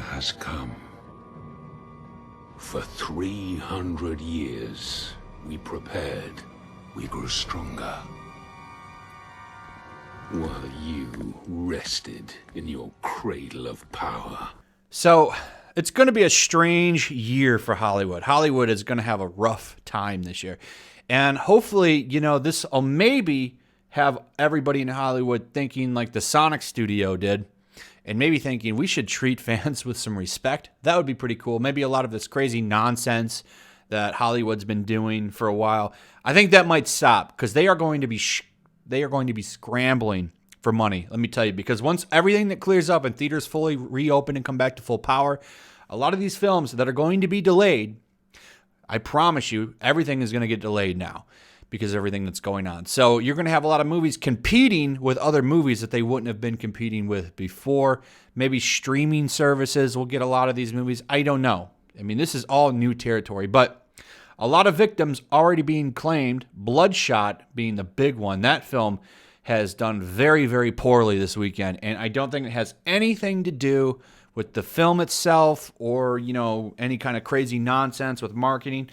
has come. For 300 years, we prepared, we grew stronger. While you rested in your cradle of power. So, it's going to be a strange year for Hollywood. Hollywood is going to have a rough time this year. And hopefully, this will maybe have everybody in Hollywood thinking like the Sonic studio did, and maybe thinking we should treat fans with some respect. That would be pretty cool. Maybe a lot of this crazy nonsense that Hollywood's been doing for a while, I think that might stop, because they are going to be scrambling for money, let me tell you, because once everything that clears up and theaters fully reopen and come back to full power, a lot of these films that are going to be delayed, I promise you, everything is going to get delayed now because of everything that's going on. So you're going to have a lot of movies competing with other movies that they wouldn't have been competing with before. Maybe streaming services will get a lot of these movies. I don't know. I mean, this is all new territory, but a lot of victims already being claimed, Bloodshot being the big one. That film has done very, very poorly this weekend, and I don't think it has anything to do with the film itself or, any kind of crazy nonsense with marketing.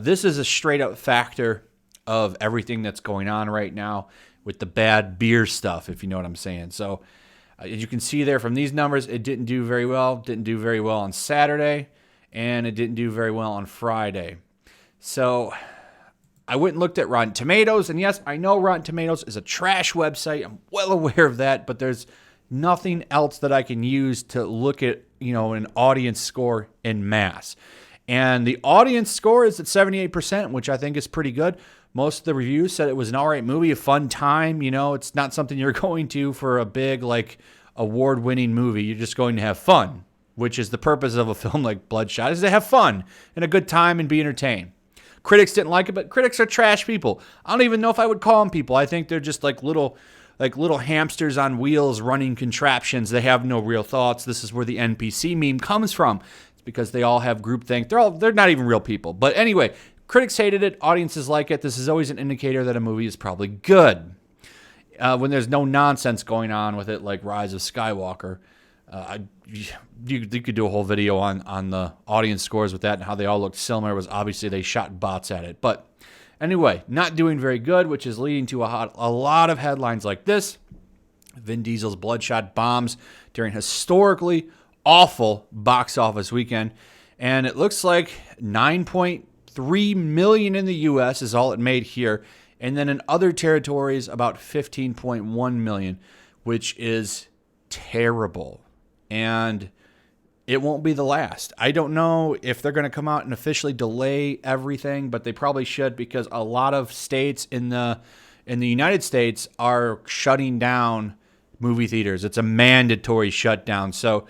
This is a straight-up factor of everything that's going on right now with the bad beer stuff, if you know what I'm saying. So, as you can see there from these numbers, it didn't do very well. Didn't do very well on Saturday, and it didn't do very well on Friday. So I went and looked at Rotten Tomatoes, and yes, I know Rotten Tomatoes is a trash website. I'm well aware of that, but there's nothing else that I can use to look at, an audience score en masse. And the audience score is at 78%, which I think is pretty good. Most of the reviews said it was an all right movie, a fun time. It's not something you're going to for a big, award-winning movie. You're just going to have fun, which is the purpose of a film like Bloodshot, is to have fun and a good time and be entertained. Critics didn't like it, but critics are trash people. I don't even know if I would call them people. I think they're just like little hamsters on wheels running contraptions. They have no real thoughts. This is where the NPC meme comes from. It's because they all have groupthink. They're not even real people. But anyway, critics hated it. Audiences like it. This is always an indicator that a movie is probably good. When there's no nonsense going on with it, like Rise of Skywalker. You could do a whole video on the audience scores with that and how they all looked similar. It was obviously they shot bots at it. But anyway, not doing very good, which is leading to a lot of headlines like this. Vin Diesel's Bloodshot bombs during historically awful box office weekend. And it looks like 9.3 million in the U.S. is all it made here. And then in other territories, about 15.1 million, which is terrible. And it won't be the last. I don't know if they're going to come out and officially delay everything, but they probably should, because a lot of states in the United States are shutting down movie theaters. It's a mandatory shutdown. So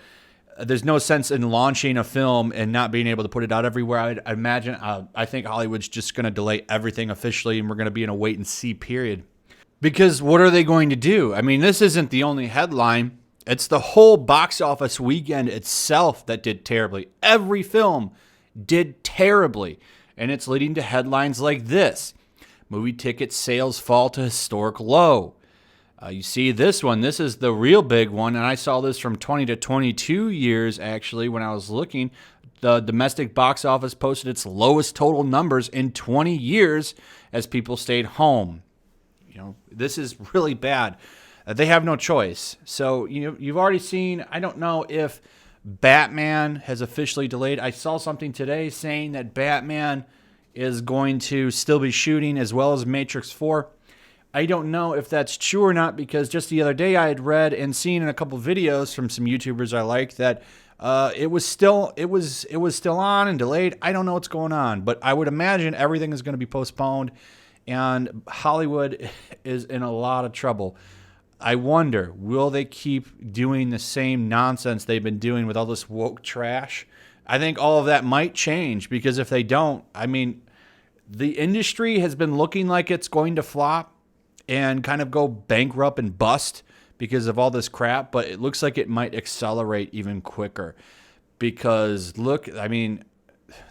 there's no sense in launching a film and not being able to put it out everywhere. I imagine. I think Hollywood's just going to delay everything officially, and we're going to be in a wait and see period. Because what are they going to do? I mean, this isn't the only headline. It's the whole box office weekend itself that did terribly. Every film did terribly. And it's leading to headlines like this. Movie ticket sales fall to historic low. You see this one. This is the real big one. And I saw this from 20 to 22 years, actually, when I was looking. The domestic box office posted its lowest total numbers in 20 years as people stayed home. This is really bad. They have no choice. So, you've already seen, I don't know if Batman has officially delayed. I saw something today saying that Batman is going to still be shooting, as well as Matrix 4. I don't know if that's true or not, because just the other day I had read and seen in a couple videos from some YouTubers I like that it was still on and delayed. I don't know what's going on, but I would imagine everything is going to be postponed, and Hollywood is in a lot of trouble. I wonder, will they keep doing the same nonsense they've been doing with all this woke trash? I think all of that might change, because if they don't, I mean, the industry has been looking like it's going to flop and kind of go bankrupt and bust because of all this crap, but it looks like it might accelerate even quicker. Because look, I mean,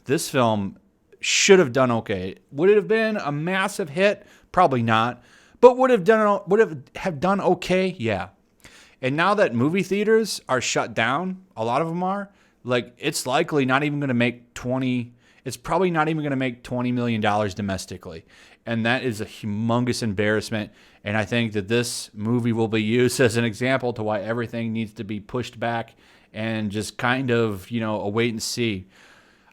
this film should have done okay. Would it have been a massive hit? Probably not. But would have done okay? Yeah. And now that movie theaters are shut down, a lot of them are, like it's likely not even going to make 20. It's probably not even going to make $20 million domestically. And that is a humongous embarrassment. And I think that this movie will be used as an example to why everything needs to be pushed back and just kind of, a wait and see.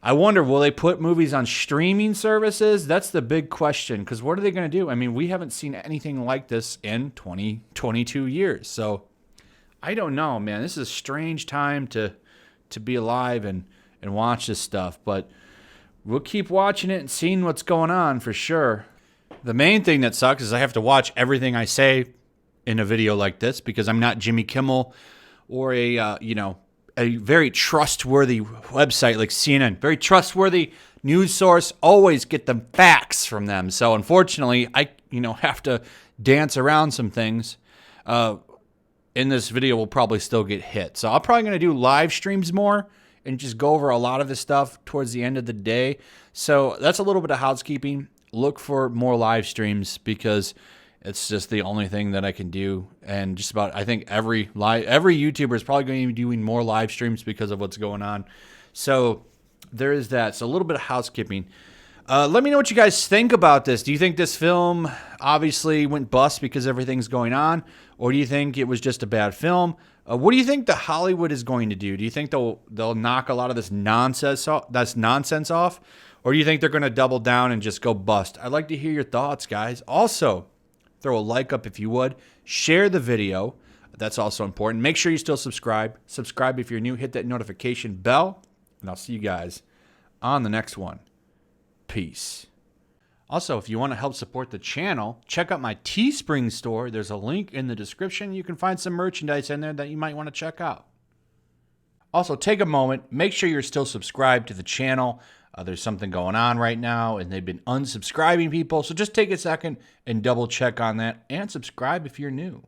I wonder, will they put movies on streaming services? That's the big question, because what are they going to do? I mean, we haven't seen anything like this in 22 years. So I don't know, man. This is a strange time to be alive and watch this stuff. But we'll keep watching it and seeing what's going on for sure. The main thing that sucks is I have to watch everything I say in a video like this because I'm not Jimmy Kimmel or a very trustworthy website like CNN. Very trustworthy news source. Always get the facts from them. So unfortunately, I have to dance around some things. In this video, will probably still get hit. So I'm probably going to do live streams more and just go over a lot of this stuff towards the end of the day. So that's a little bit of housekeeping. Look for more live streams because it's just the only thing that I can do. And just about, I think every YouTuber is probably going to be doing more live streams because of what's going on. So there is that. So a little bit of housekeeping. Let me know what you guys think about this. Do you think this film obviously went bust because everything's going on? Or do you think it was just a bad film? What do you think the Hollywood is going to do? Do you think they'll knock a lot of this nonsense off? Or do you think they're going to double down and just go bust? I'd like to hear your thoughts, guys. Also, throw a like up if you would. Share the video. That's also important. Make sure you still subscribe. Subscribe if you're new. Hit that notification bell. And I'll see you guys on the next one. Peace. Also, if you want to help support the channel, check out my Teespring store. There's a link in the description. You can find some merchandise in there that you might want to check out. Also, take a moment. Make sure you're still subscribed to the channel. There's something going on right now, and they've been unsubscribing people. So just take a second and double check on that and subscribe if you're new.